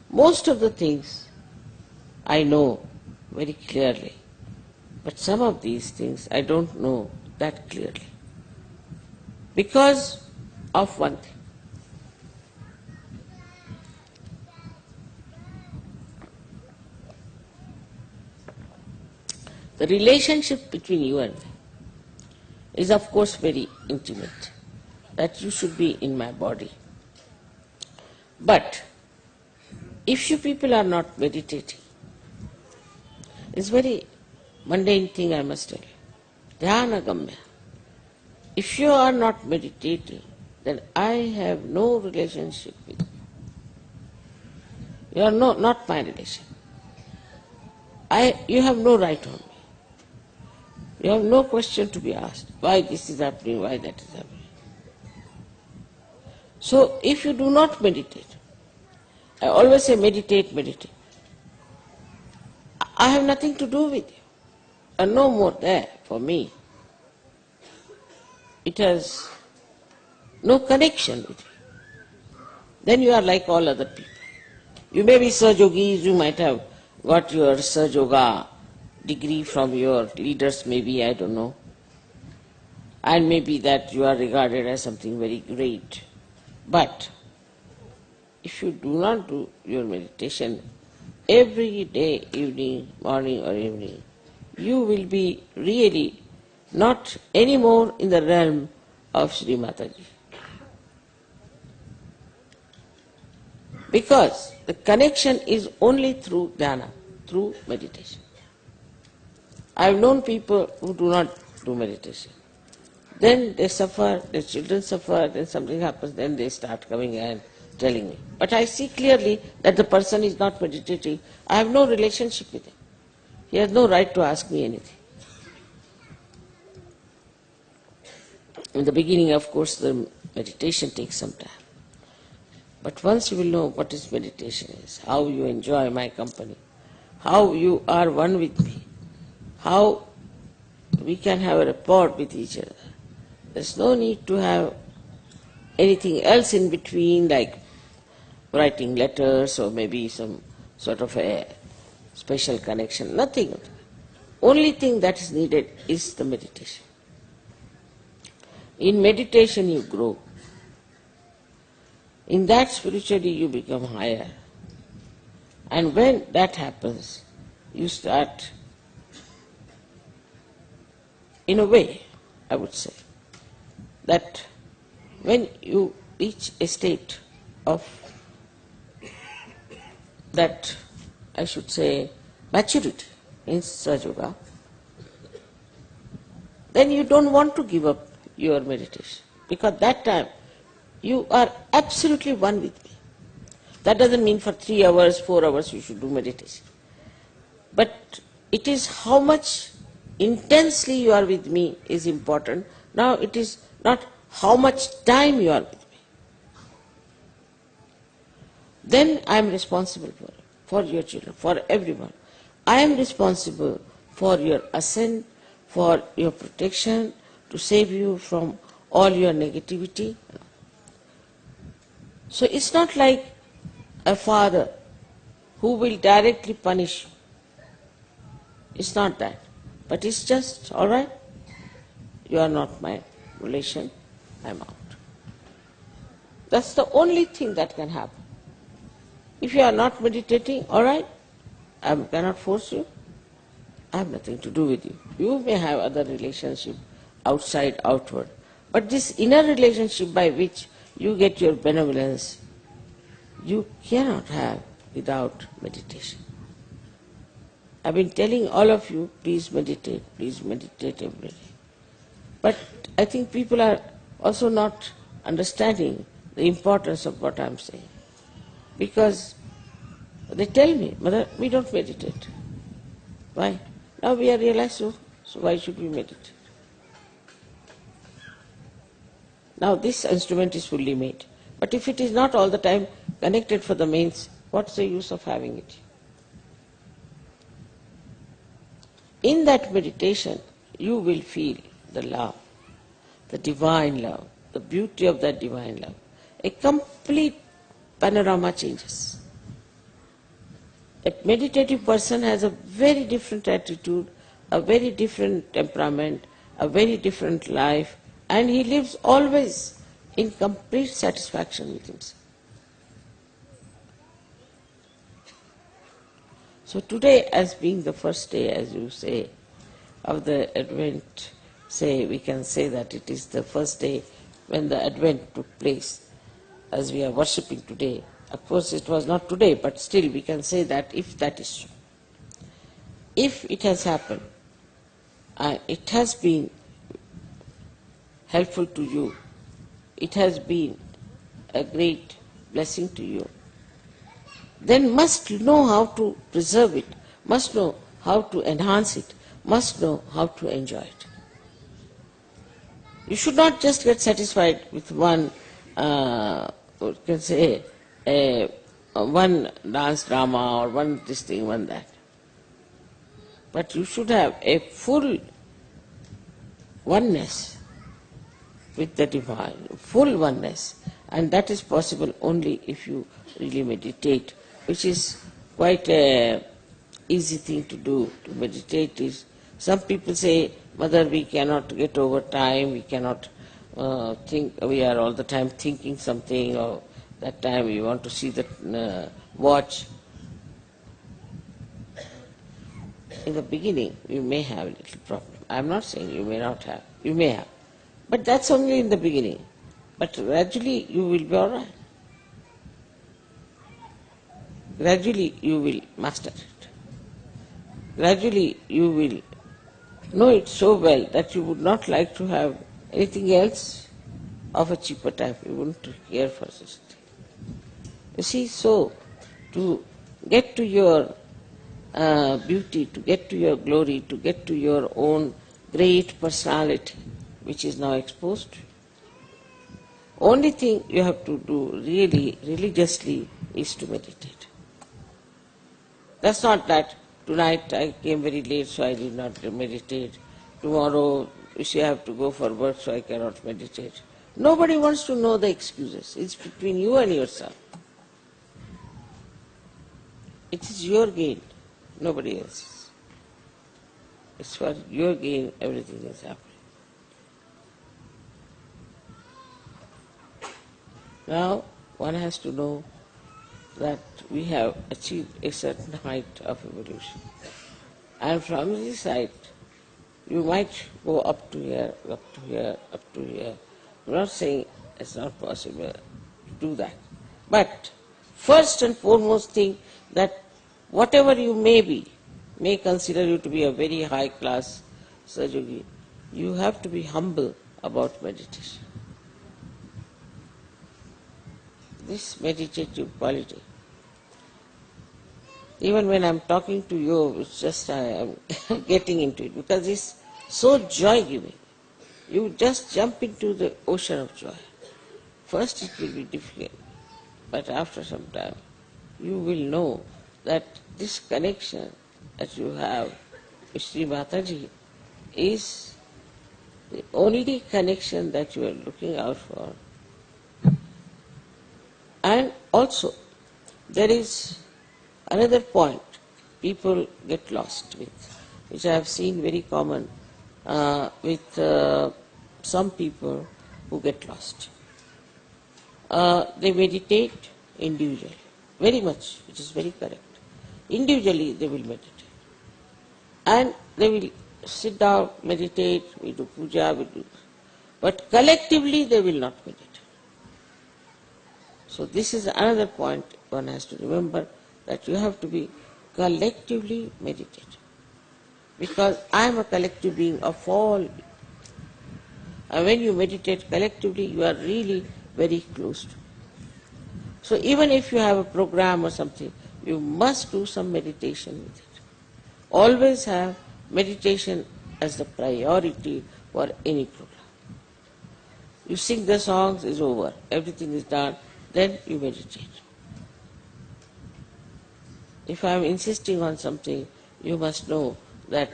Most of the things I know very clearly, but some of these things I don't know that clearly. Because of one thing. The relationship between you and me is of course very intimate, that you should be in my body. But if you people are not meditating, it's very mundane thing I must tell you. Dhyanagamya. If you are not meditating, then I have no relationship with you. You are not my relation. You have no right on me. You have no question to be asked. Why this is happening, why that is happening. So if you do not meditate, I always say meditate, meditate. I have nothing to do with you. And no more there for me. It has no connection with you. Then you are like all other people. You may be Sahajogis, you might have got your Sahaja degree from your leaders, maybe, I don't know. And maybe that you are regarded as something very great. But if you do not do your meditation every day, evening, morning or evening, you will be really not anymore in the realm of Sri Mataji. Because the connection is only through dhyana, through meditation. I have known people who do not do meditation. Then they suffer, their children suffer, then something happens, then they start coming and telling me. But I see clearly that the person is not meditating. I have no relationship with him. He has no right to ask me anything. In the beginning, of course, the meditation takes some time. But once you will know what is meditation is, how you enjoy my company, how you are one with me, how we can have a rapport with each other. There's no need to have anything else in between, like writing letters or maybe some sort of a special connection. Nothing. Only thing that is needed is the meditation. In meditation you grow. In that spiritually you become higher. And when that happens, you start, in a way, I would say, that when you reach a state of that, I should say, maturity in Sahaja, then you don't want to give up your meditation, because that time you are absolutely one with me. That doesn't mean for 3 hours, 4 hours you should do meditation. But it is how much intensely you are with me is important. Now it is not how much time you are with me. Then I am responsible for your children, for everyone. I am responsible for your ascent, for your protection, to save you from all your negativity. So it's not like a father who will directly punish you. It's not that. But it's just, all right, you are not my relation, I'm out. That's the only thing that can happen. If you are not meditating, all right, I cannot force you. I have nothing to do with you. You may have other relationship outside, outward. But this inner relationship by which you get your benevolence, you cannot have without meditation. I've been telling all of you, please meditate every day. But I think people are also not understanding the importance of what I'm saying. Because they tell me, Mother, we don't meditate. Why? Now we are realized, so why should we meditate? Now this instrument is fully made. But if it is not all the time connected for the mains, what's the use of having it? In that meditation, you will feel the love, the divine love, the beauty of that divine love. A complete panorama changes. A meditative person has a very different attitude, a very different temperament, a very different life, and he lives always in complete satisfaction with himself. So today, as being the first day, as you say, of the Advent, we can say that it is the first day when the Advent took place, as we are worshipping today. Of course, it was not today, but still we can say that if that is true. If it has happened, it has been helpful to you, it has been a great blessing to you, then must know how to preserve it, must know how to enhance it, must know how to enjoy it. You should not just get satisfied with one, one dance drama or one this thing, one that. But you should have a full oneness with the divine, full oneness, and that is possible only if you really meditate, which is quite an easy thing to do. To meditate is, some people say, Mother, we cannot get over time, we cannot think, we are all the time thinking something, or that time we want to see the watch. In the beginning, you may have a little problem. I am not saying you may not have, you may have. But that's only in the beginning. But gradually you will be all right. Gradually you will master it. Gradually you will know it so well that you would not like to have anything else of a cheaper type. You wouldn't care for such a thing. You see, so to get to your beauty, to get to your glory, to get to your own great personality, which is now exposed, only thing you have to do really, religiously, is to meditate. That's not that tonight I came very late so I did not meditate. Tomorrow you see I have to go for work so I cannot meditate. Nobody wants to know the excuses. It's between you and yourself. It is your gain, nobody else's. It's for your gain everything is happening. Now one has to know that we have achieved a certain height of evolution. And from this height, you might go up to here, up to here, up to here. I'm not saying it's not possible to do that. But first and foremost thing, that whatever you may be, may consider you to be a very high class Sahaja, you have to be humble about meditation. This meditative quality. Even when I'm talking to you, it's just I am getting into it because it's so joy-giving. You just jump into the ocean of joy. First it will be difficult, but after some time you will know that this connection that you have with Sri Mataji is the only connection that you are looking out for. And also, there is another point people get lost with, which I have seen very common with some people who get lost. They meditate individually, very much, which is very correct. Individually they will meditate. And they will sit down, meditate, we do puja, we do. But collectively they will not meditate. So this is another point one has to remember, that you have to be collectively meditative. Because I am a collective being of all. And when you meditate collectively, you are really very close to. So even if you have a program or something, you must do some meditation with it. Always have meditation as the priority for any program. You sing the songs, is over, everything is done, then you meditate. If I am insisting on something, you must know that